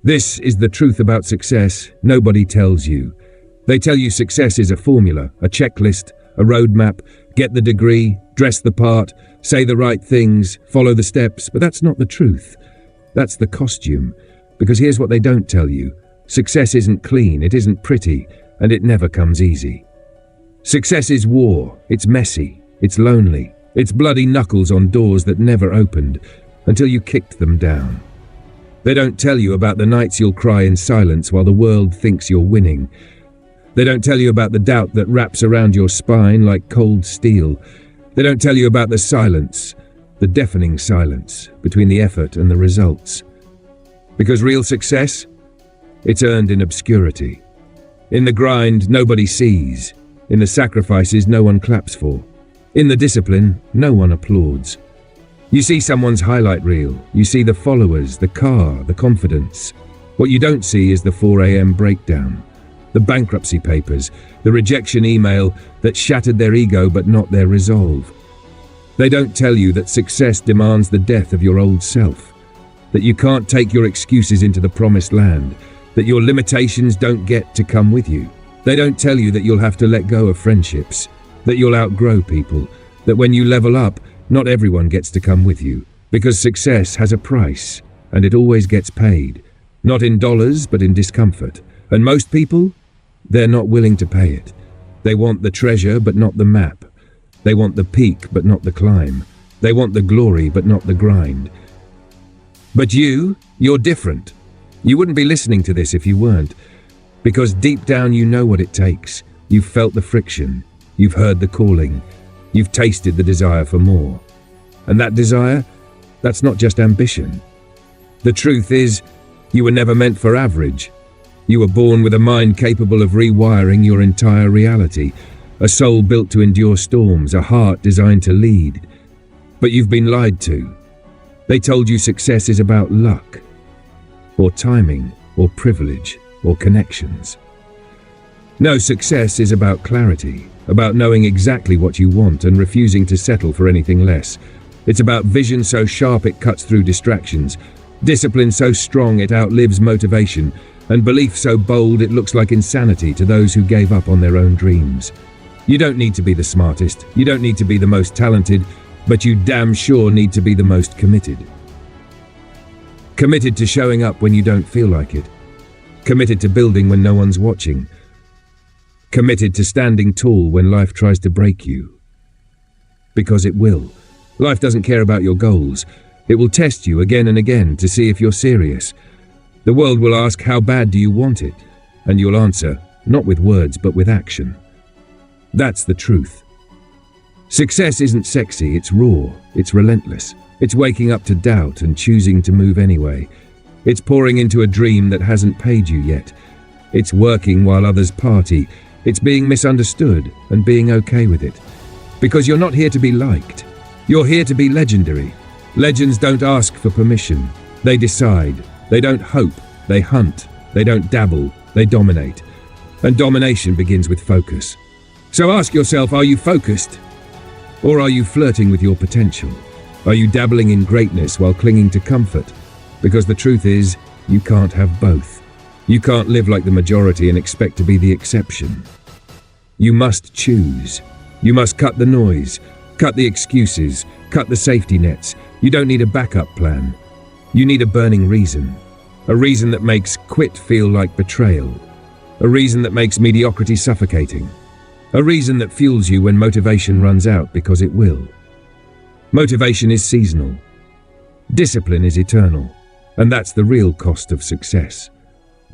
This is the truth about success nobody tells you. They tell you success is a formula, a checklist, a roadmap, get the degree, dress the part, say the right things, follow the steps, but that's not the truth. That's the costume. Because here's what they don't tell you. Success isn't clean, it isn't pretty, and it never comes easy. Success is war, it's messy, it's lonely, it's bloody knuckles on doors that never opened until you kicked them down. They don't tell you about the nights you'll cry in silence while the world thinks you're winning. They don't tell you about the doubt that wraps around your spine like cold steel. They don't tell you about the silence, the deafening silence between the effort and the results. Because real success, it's earned in obscurity. In the grind, nobody sees. In the sacrifices, no one claps for. In the discipline, no one applauds. You see someone's highlight reel. You see the followers, the car, the confidence. What you don't see is the 4 a.m. breakdown, the bankruptcy papers, the rejection email that shattered their ego but not their resolve. They don't tell you that success demands the death of your old self, that you can't take your excuses into the promised land, that your limitations don't get to come with you. They don't tell you that you'll have to let go of friendships, that you'll outgrow people, that when you level up, not everyone gets to come with you, because success has a price, and it always gets paid, not in dollars but in discomfort. And most people, they're not willing to pay it. They want the treasure but not the map. They want the peak but not the climb. They want the glory but not the grind. But you're different. You wouldn't be listening to this if you weren't, because deep down you know what it takes. You've felt the friction. You've heard the calling. You've tasted the desire for more. And that desire, that's not just ambition. The truth is, you were never meant for average. You were born with a mind capable of rewiring your entire reality, a soul built to endure storms, a heart designed to lead. But you've been lied to. They told you success is about luck, or timing, or privilege, or connections. No, success is about clarity, about knowing exactly what you want and refusing to settle for anything less. It's about vision so sharp it cuts through distractions, discipline so strong it outlives motivation, and belief so bold it looks like insanity to those who gave up on their own dreams. You don't need to be the smartest, you don't need to be the most talented, but you damn sure need to be the most committed. Committed to showing up when you don't feel like it. Committed to building when no one's watching. Committed to standing tall when life tries to break you. Because it will. Life doesn't care about your goals. It will test you again and again to see if you're serious. The world will ask, how bad do you want it? And you'll answer, not with words but with action. That's the truth. Success isn't sexy, it's raw, it's relentless. It's waking up to doubt and choosing to move anyway. It's pouring into a dream that hasn't paid you yet. It's working while others party. It's being misunderstood and being okay with it. Because you're not here to be liked. You're here to be legendary. Legends don't ask for permission. They decide. They don't hope. They hunt. They don't dabble. They dominate. And domination begins with focus. So ask yourself, are you focused? Or are you flirting with your potential? Are you dabbling in greatness while clinging to comfort? Because the truth is, you can't have both. You can't live like the majority and expect to be the exception. You must choose. You must cut the noise, cut the excuses, cut the safety nets. You don't need a backup plan. You need a burning reason. A reason that makes quit feel like betrayal. A reason that makes mediocrity suffocating. A reason that fuels you when motivation runs out, because it will. Motivation is seasonal. Discipline is eternal. And that's the real cost of success.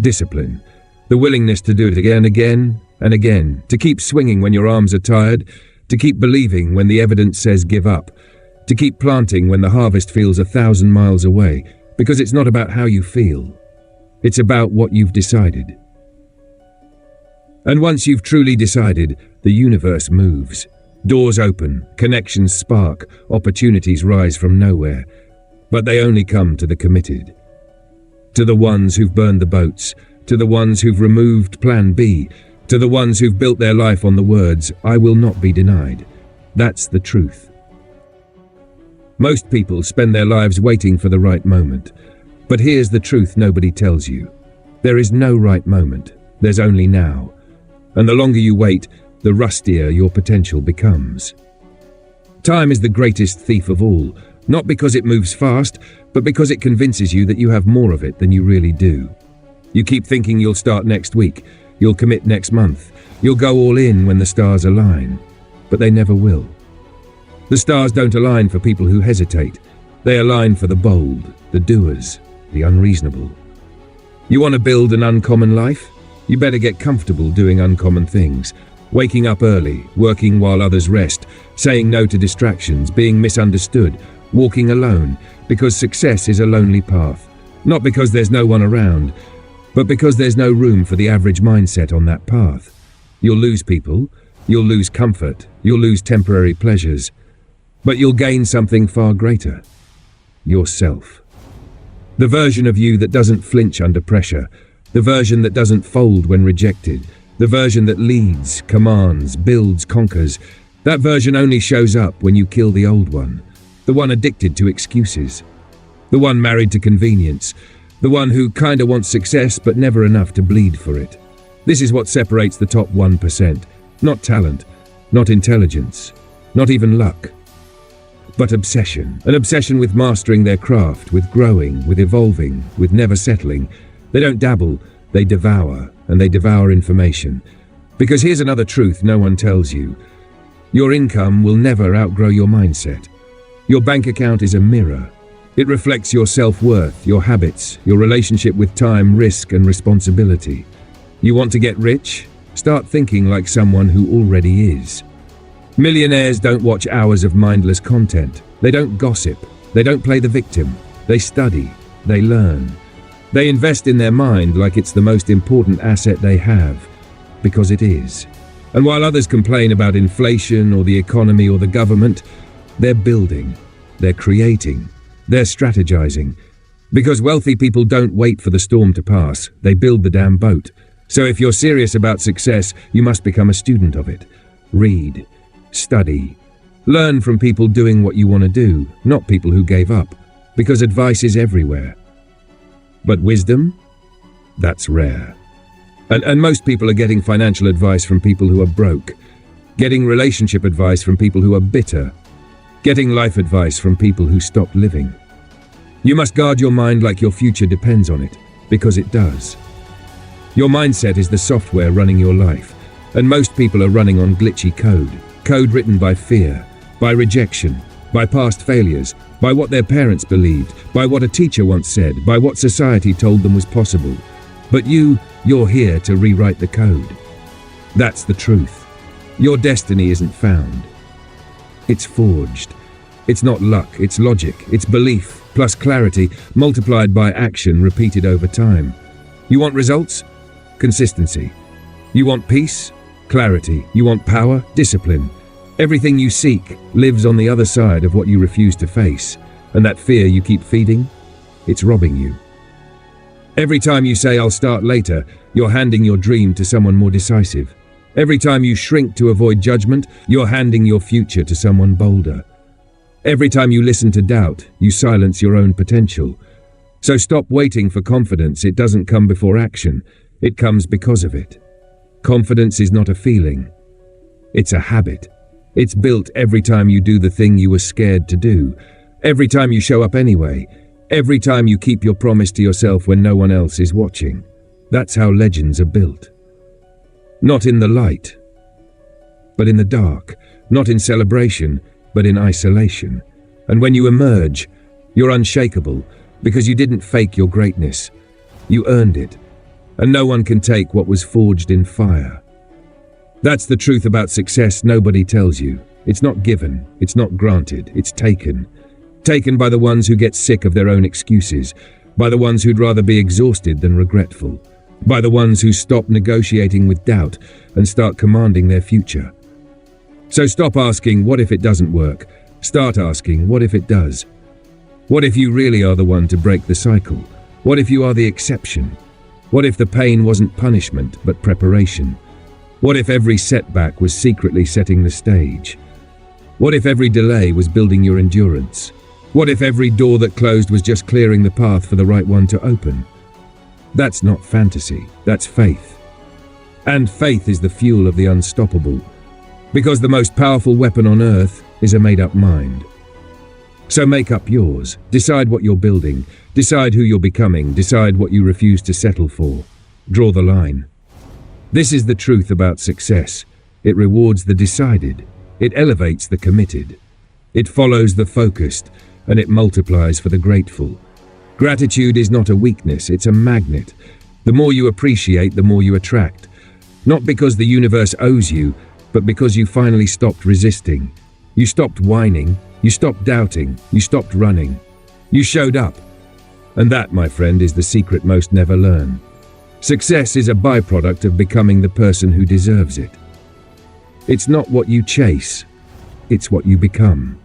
Discipline. The willingness to do it again and again. To keep swinging when your arms are tired. To keep believing when the evidence says give up. To keep planting when the harvest feels 1,000 miles away. Because it's not about how you feel. It's about what you've decided. And once you've truly decided, the universe moves. Doors open, connections spark, opportunities rise from nowhere. But they only come to the committed. To the ones who've burned the boats, to the ones who've removed Plan B, to the ones who've built their life on the words, I will not be denied. That's the truth. Most people spend their lives waiting for the right moment. But here's the truth nobody tells you. There is no right moment. There's only now. And the longer you wait, the rustier your potential becomes. Time is the greatest thief of all, not because it moves fast, but because it convinces you that you have more of it than you really do. You keep thinking you'll start next week, you'll commit next month, you'll go all in when the stars align, but they never will. The stars don't align for people who hesitate. They align for the bold, the doers, the unreasonable. You want to build an uncommon life? You better get comfortable doing uncommon things. Waking up early, working while others rest, saying no to distractions, being misunderstood, walking alone, because success is a lonely path. Not because there's no one around, but because there's no room for the average mindset on that path. You'll lose people, you'll lose comfort, you'll lose temporary pleasures, but you'll gain something far greater: yourself. The version of you that doesn't flinch under pressure, the version that doesn't fold when rejected, the version that leads, commands, builds, conquers. That version only shows up when you kill the old one, the one addicted to excuses, the one married to convenience, the one who kinda wants success but never enough to bleed for it. This is what separates the top 1%. Not talent, not intelligence, not even luck, but obsession. An obsession with mastering their craft, with growing, with evolving, with never settling. They don't dabble, they devour, and they devour information. Because here's another truth no one tells you. Your income will never outgrow your mindset. Your bank account is a mirror. It reflects your self-worth, your habits, your relationship with time, risk, and responsibility. You want to get rich? Start thinking like someone who already is. Millionaires don't watch hours of mindless content. They don't gossip. They don't play the victim. They study. They learn. They invest in their mind like it's the most important asset they have, because it is. And while others complain about inflation or the economy or the government, they're building, they're creating, they're strategizing. Because wealthy people don't wait for the storm to pass, they build the damn boat. So if you're serious about success, you must become a student of it. Read, study, learn from people doing what you want to do, not people who gave up, because advice is everywhere. But wisdom? That's rare. And most people are getting financial advice from people who are broke, getting relationship advice from people who are bitter, getting life advice from people who stopped living. You must guard your mind like your future depends on it, because it does. Your mindset is the software running your life, and most people are running on glitchy code written by fear, by rejection, by past failures, by what their parents believed, by what a teacher once said, by what society told them was possible. But you're here to rewrite the code. That's the truth. Your destiny isn't found. It's forged. It's not luck, it's logic, it's belief, plus clarity, multiplied by action repeated over time. You want results? Consistency. You want peace? Clarity. You want power? Discipline. Everything you seek lives on the other side of what you refuse to face, and that fear you keep feeding, it's robbing you. Every time you say, "I'll start later," you're handing your dream to someone more decisive. Every time you shrink to avoid judgment, you're handing your future to someone bolder. Every time you listen to doubt, you silence your own potential. So stop waiting for confidence. It doesn't come before action. It comes because of it. Confidence is not a feeling. It's a habit. It's built every time you do the thing you were scared to do. Every time you show up anyway. Every time you keep your promise to yourself when no one else is watching. That's how legends are built. Not in the light, but in the dark. Not in celebration, but in isolation. And when you emerge, you're unshakable, because you didn't fake your greatness. You earned it. And no one can take what was forged in fire. That's the truth about success nobody tells you. It's not given, it's not granted, it's taken. Taken by the ones who get sick of their own excuses, by the ones who'd rather be exhausted than regretful, by the ones who stop negotiating with doubt and start commanding their future. So stop asking, what if it doesn't work? Start asking, what if it does? What if you really are the one to break the cycle? What if you are the exception? What if the pain wasn't punishment, but preparation? What if every setback was secretly setting the stage? What if every delay was building your endurance? What if every door that closed was just clearing the path for the right one to open? That's not fantasy, that's faith. And faith is the fuel of the unstoppable, because the most powerful weapon on earth is a made-up mind. So make up yours, decide what you're building, decide who you're becoming, decide what you refuse to settle for. Draw the line. This is the truth about success. It rewards the decided, it elevates the committed, it follows the focused, and it multiplies for the grateful. Gratitude is not a weakness, it's a magnet. The more you appreciate, the more you attract. Not because the universe owes you, but because you finally stopped resisting. You stopped whining, you stopped doubting, you stopped running. You showed up. And that, my friend, is the secret most never learn. Success is a byproduct of becoming the person who deserves it. It's not what you chase, it's what you become.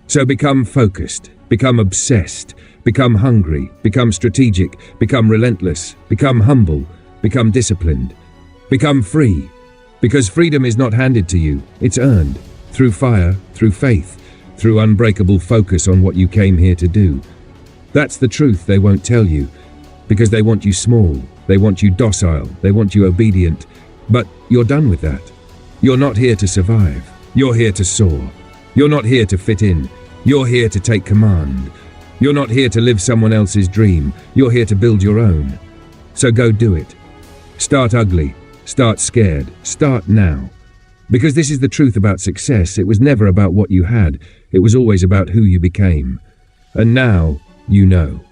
So become focused, become obsessed, become hungry, become strategic, become relentless, become humble, become disciplined, become free. Because freedom is not handed to you, it's earned. Through fire, through faith, through unbreakable focus on what you came here to do. That's the truth they won't tell you, because they want you small, they want you docile, they want you obedient. But you're done with that. You're not here to survive, you're here to soar. You're not here to fit in, you're here to take command. You're not here to live someone else's dream, you're here to build your own. So go do it. Start ugly, start scared, start now. Because this is the truth about success, it was never about what you had, it was always about who you became. And now, you know.